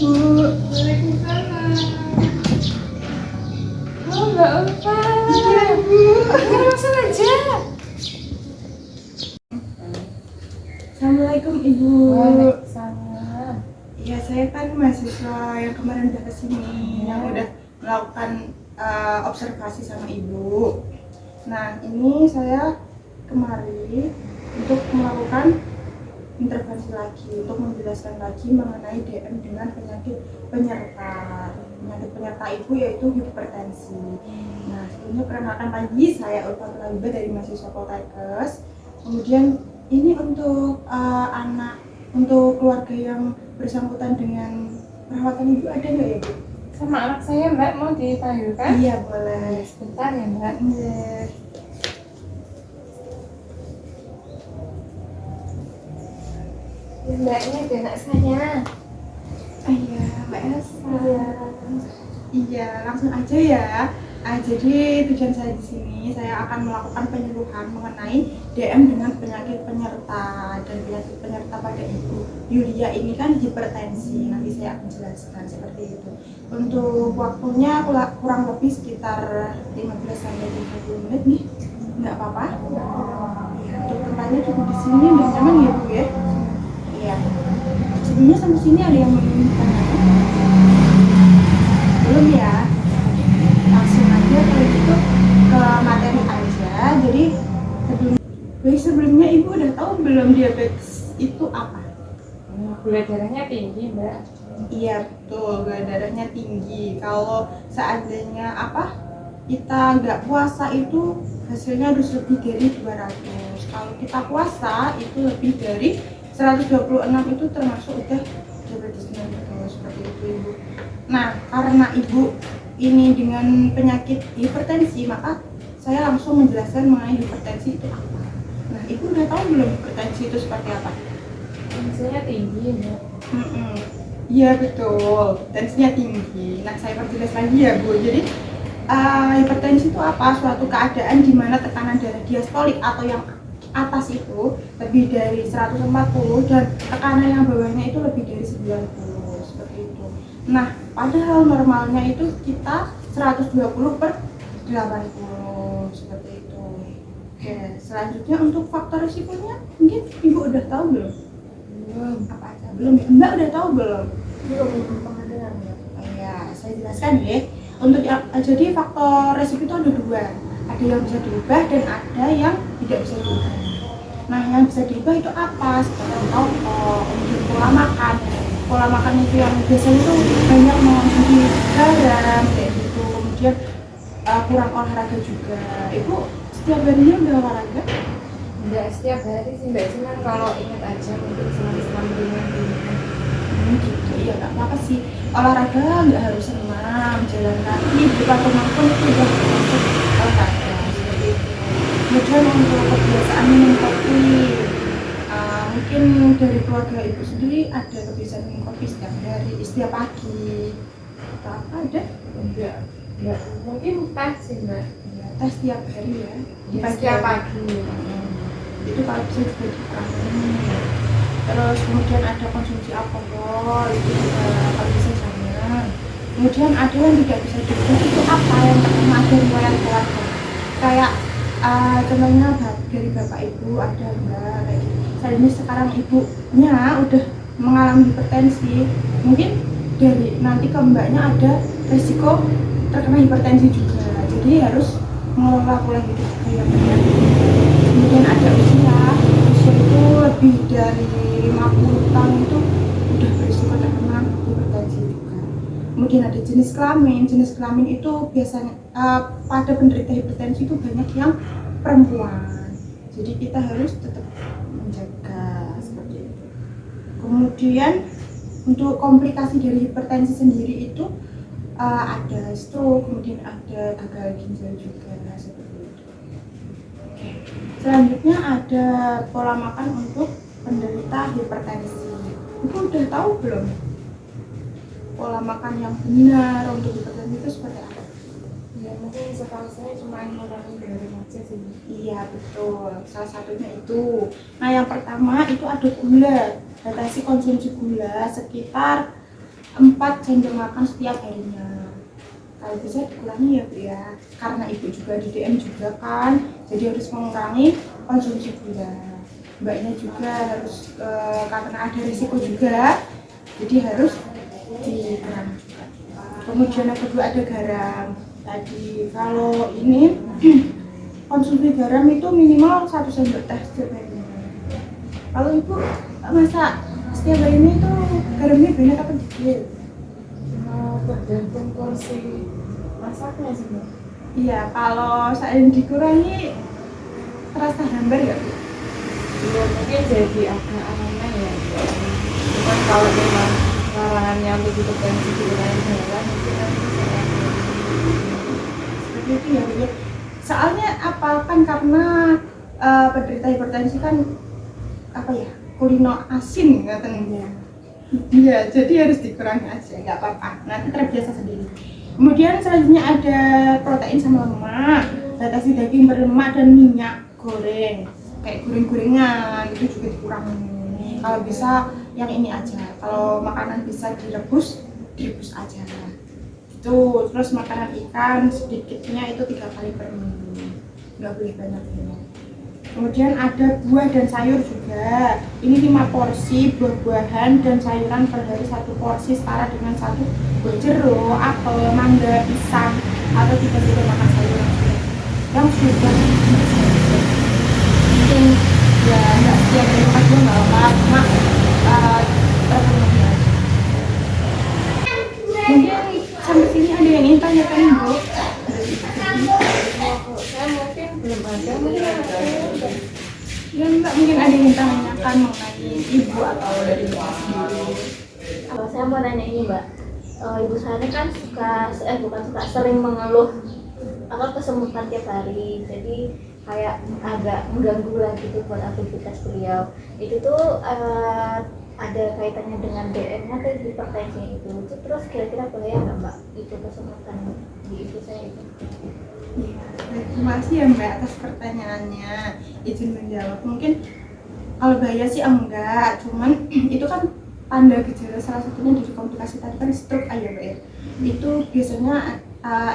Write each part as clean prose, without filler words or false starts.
Ibu. Waalaikumsalam. Oh, Mbak Ulfa. Iya, Ibu. Ya, langsung aja. Assalamualaikum, Ibu. Waalaikumsalam. Ya, saya kan mahasiswa yang kemarin udah kesini, yang udah melakukan observasi sama Ibu. Nah, ini saya kemari untuk melakukan intervensi lagi, untuk menjelaskan lagi mengenai DM dengan penyakit penyerta. Penyakit penyerta itu yaitu hipertensi. Nah, sebelumnya perkenalkan lagi, saya Ulfa Tulabiba dari mahasiswa Poltekkes. Kemudian ini untuk untuk keluarga yang bersangkutan dengan perawatan Ibu ada nggak ya, Bu? Sama anak saya, Mbak, mau dipanggilkan? Iya, boleh. Sebentar ya, Mbak. Iya. Mbak, ini ada anak saya. Iya, Mbak Elsa. Iya. Iya, langsung aja ya. Jadi tujuan saya di sini, saya akan melakukan penyuluhan mengenai DM dengan penyakit penyerta, dan penyakit penyerta pada Ibu Yulia ini kan hipertensi. Nanti saya akan jelaskan seperti itu. Untuk waktunya kurang lebih sekitar 15 sampai 30 menit nih. Nggak apa-apa? Ya, untuk tempatnya cukup di sini udah nyaman ya, Bu ya? Iya. Sebelumnya sampai sini ada yang mau ditanyakan? Belum ya? Langsung aja kalau gitu ke materi aja. Jadi sebelumnya Ibu udah tahu belum diabetes itu apa? Gula darahnya tinggi, Mbak. Iya, betul, gula darahnya tinggi. Kalau seandainya kita nggak puasa itu hasilnya harus lebih dari 200. Kalau kita puasa itu lebih dari 126, itu termasuk udah diabetes mellitus, seperti itu, Ibu. Nah, karena Ibu ini dengan penyakit hipertensi, maka saya langsung menjelaskan mengenai hipertensi itu apa. Nah, Ibu udah tahu belum hipertensi itu seperti apa? Tensinya tinggi, Mbak. Iya, betul, tensinya tinggi. Nah, saya perjelas lagi ya, Bu. Jadi hipertensi itu apa? Suatu keadaan di mana tekanan darah diastolik atau yang atas itu lebih dari 140 dan tekanan yang bawahnya itu lebih dari 90, seperti itu. Nah, padahal normalnya itu kita 120/80, seperti itu. Oke, selanjutnya untuk faktor risikonya mungkin Ibu udah tahu belum? Belum. Apa aja? Belum ya? Mbak udah tahu belum? Belum pengaduan, Mbak. Oh ya, saya jelaskan ya. Jadi faktor risiko itu ada dua. Ada yang bisa diubah dan ada yang tidak bisa diubah. Nah, yang bisa diubah itu apa? Seperti rokok, kemudian pola makan. Pola makan itu yang biasanya itu banyak mengonsumsi garam kayak gitu. Kemudian kurang olahraga juga. Ibu setiap harinya udah olahraga? Enggak setiap hari sih, Mbak. Cuman kalau ingat aja mungkin senam-senam ringan. Gitu. Iya, nggak apa-apa sih. Olahraga nggak harus senam, jalan kaki di depan rumah pun itu udah termasuk olahraga, seperti itu. Kemudian untuk kebiasaan minum kopi, mungkin dari keluarga Ibu sendiri ada kebiasaan minum kopi setiap hari, setiap pagi, atau apa ada? Enggak. Mungkin teh sih, Mbak. Ya, teh setiap hari ya, di pagi Setiap hari. pagi. Itu kalau bisa juga dikurangi. Terus kemudian ada konsumsi alkohol, itu juga kalau bisa jangan. Kemudian ada yang tidak bisa diubah, itu apa yang pertama ada riwayat keluarga, kayak contohnya dari bapak ibu ada enggak kayak gitu. Seandainya sekarang ibunya udah mengalami hipertensi, mungkin dari nanti ke mbaknya ada resiko terkena hipertensi juga, jadi harus mengelola pola hidup yang benar. Kemudian ada usia itu lebih dari 50 tahun itu udah berisiko terkena hipertensi juga. Kemudian ada jenis kelamin itu biasanya pada penderita hipertensi itu banyak yang perempuan, jadi kita harus tetap menjaga seperti itu. Kemudian untuk komplikasi dari hipertensi sendiri itu ada stroke, kemudian ada gagal ginjal juga, seperti itu. Oke. Selanjutnya ada pola makan untuk penderita hipertensi. Ibu udah tahu belum pola makan yang benar untuk hipertensi itu seperti apa? Ya mungkin setahu saya cuma mengurangi garam aja sih. Iya, betul, salah satunya itu. Nah, yang pertama itu ada gula. Batasi konsumsi gula sekitar 4 jam makan setiap harinya. Kalau bisa dikurangi ya Bu ya, karena Ibu juga di DM juga kan, jadi harus mengurangi konsumsi gula. Mbaknya juga harus karena ada risiko juga, jadi harus dikurangi juga. Kemudian yang kedua ada garam. Tadi kalau ini konsumsi garam itu minimal 1 sendok teh setiap harinya. Kalau Ibu masak setiap hari ini tuh garamnya banyak apa dikit? Tergantung porsi masaknya sih Mbak. Iya, kalau saya dikurangi terasa hambar ya Bu? Ya mungkin jadi agak aneh ya. Cuman kalau memang larangannya untuk ditekan dikurangi garam mungkin nanti saya Seperti itu ya Bu ya. Soalnya apa kan karena penderita hipertensi kan apa ya, kulino asin katanya. Iya, jadi harus dikurangi aja, nggak apa-apa. Nanti terbiasa sendiri. Kemudian selanjutnya ada protein sama lemak, batasi daging berlemak dan minyak goreng, kayak goreng-gorengan itu juga dikurangi. Kalau bisa yang ini aja. Kalau makanan bisa direbus, direbus aja. Itu terus makanan ikan sedikitnya itu 3 kali per minggu, nggak boleh banyak-banyak. Kemudian ada buah dan sayur juga. Ini 5 porsi buah-buahan dan sayuran per hari, 1 porsi setara dengan 1 buah jeruk, apel, mangga, pisang, atau 3 sendok makan sayur yang sudah mungkin ya nggak setiap hari makan buah nggak apa-apa, cuma terpenuhi aja. Mungkin sampai sini ada yang ingin tanyakan Bu? saya mungkin belum ada mungkin ada. Ya Mbak, mungkin ada yang tanyakan mengenai Ibu atau dari Mbak sendiri. Kalau saya mau nanya ini Mbak, ibu saya ini kan bukan suka, sering mengeluh kesemutan tiap hari, jadi kayak agak mengganggu lah gitu buat aktivitas beliau. Itu tuh ada kaitannya dengan DM-nya atau hipertensi itu. Terus kira-kira bahaya nggak Mbak itu kesemutan di ibu saya itu? Iya, terima kasih ya Mbak atas pertanyaannya. Izin menjawab. Mungkin kalau bahaya sih enggak, cuman itu kan tanda gejala salah satunya dari komplikasi tadi kan stroke aja Mbak ya. Itu biasanya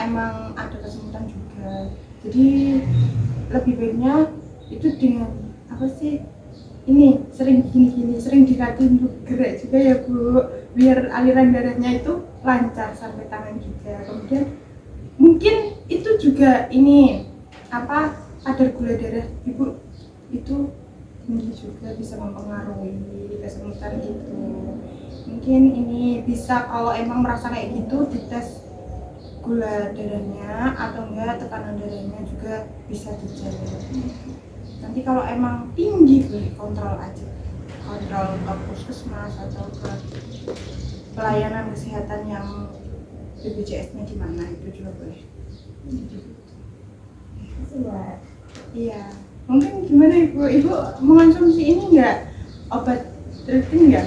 emang ada kesemutan juga. Jadi lebih baiknya itu dengan apa sih? Ini sering gini-gini, sering dilatih untuk gerak juga ya Bu, biar aliran darahnya itu lancar sampai tangan juga. Kemudian mungkin itu juga ini apa, kadar gula darah Ibu itu tinggi juga, bisa mempengaruhi kesemutan itu. Mungkin ini bisa kalau emang merasa kayak gitu dites gula darahnya atau enggak tekanan darahnya juga bisa dicek. Nanti kalau emang tinggi boleh kontrol aja, kontrol ke puskesmas atau ke pelayanan kesehatan yang BPJS-nya di mana itu juga boleh. Iya, mungkin gimana Ibu? Ibu mengonsumsi ini enggak, obat rutin enggak?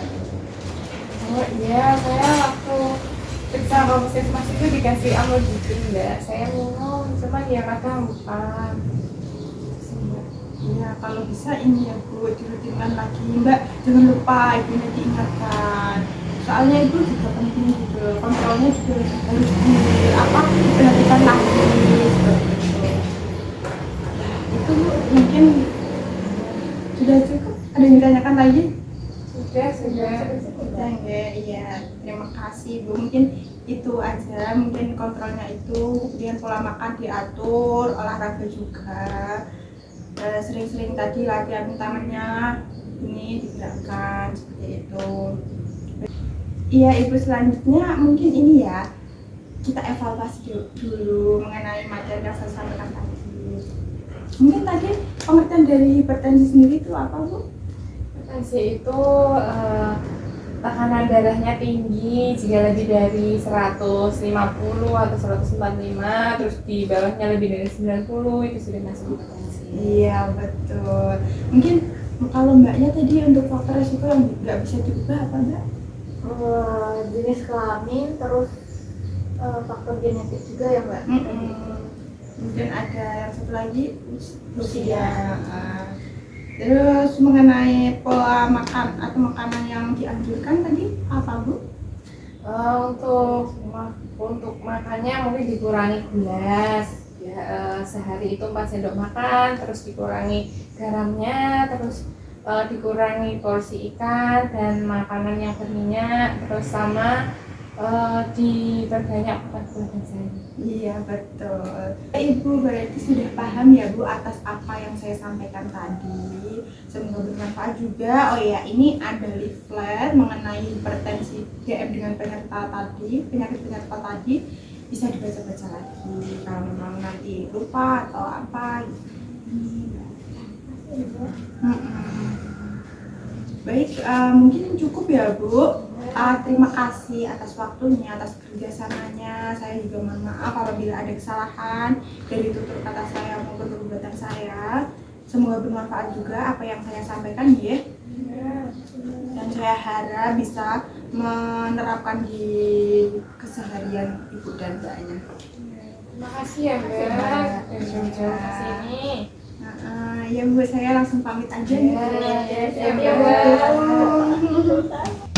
Oh iya, saya waktu periksa ke puskesmas itu dikasih amlodipin Mbak. Saya minum, cuma ya kadang lupa. Iya, kalau bisa ini ya Bu, dirutinkan lagi Mbak, jangan lupa Ibunya diingatkan. Soalnya itu juga penting gitu, kontrolnya juga harus diperhatikan lagi seperti itu. Itu mungkin sudah cukup. Ada yang ditanyakan lagi? Sudah. Sudah ya, iya. Terima kasih Bu. Mungkin itu aja, mungkin kontrolnya itu, kemudian pola makan diatur, olahraga juga. Sering-sering tadi latihan tangannya ini digerakkan seperti itu. Iya Ibu, selanjutnya mungkin ini ya, kita evaluasi dulu mengenai materi yang saya sampaikan tadi. Mungkin tadi pengertian dari hipertensi sendiri itu apa Bu? Hipertensi itu tekanan darahnya tinggi jika lebih dari 150 atau 145, terus di bawahnya lebih dari 90 itu sudah masuk hipertensi. Iya betul. Mungkin kalau Mbaknya tadi untuk faktor resiko yang nggak bisa diubah apa Mbak? Jenis kelamin, terus faktor genetik juga ya Mbak. Kemudian ada yang satu lagi usia. Terus mengenai pola makan atau makanan yang dianjurkan tadi apa Bu? Untuk makannya mungkin dikurangi gelas ya, sehari itu 4 sendok makan, terus dikurangi garamnya, terus dikurangi porsi ikan dan makanan yang berminyak, terus sama diperbanyak buah-buahan sayur. Iya betul. Ibu berarti sudah paham ya Bu atas apa yang saya sampaikan tadi. Semoga bermanfaat juga. Oh ya, ini ada leaflet mengenai hipertensi DM dengan penyakit-penyerta tadi. Bisa dibaca-baca lagi kalau memang nanti lupa atau apa gitu. Baik, mungkin cukup ya Bu. Terima kasih atas waktunya, atas kerjasamanya. Saya juga mohon maaf apabila ada kesalahan dari tutur kata saya maupun perbuatan saya. Semoga bermanfaat juga apa yang saya sampaikan ya. Dan saya harap bisa menerapkan di keseharian ibu dan mbaknya. Terima kasih ya Mbak, dari jauh-jauh ke sini. Ya Bu, saya langsung pamit aja nih. Ya, Ya, ya, ya, ya. ya.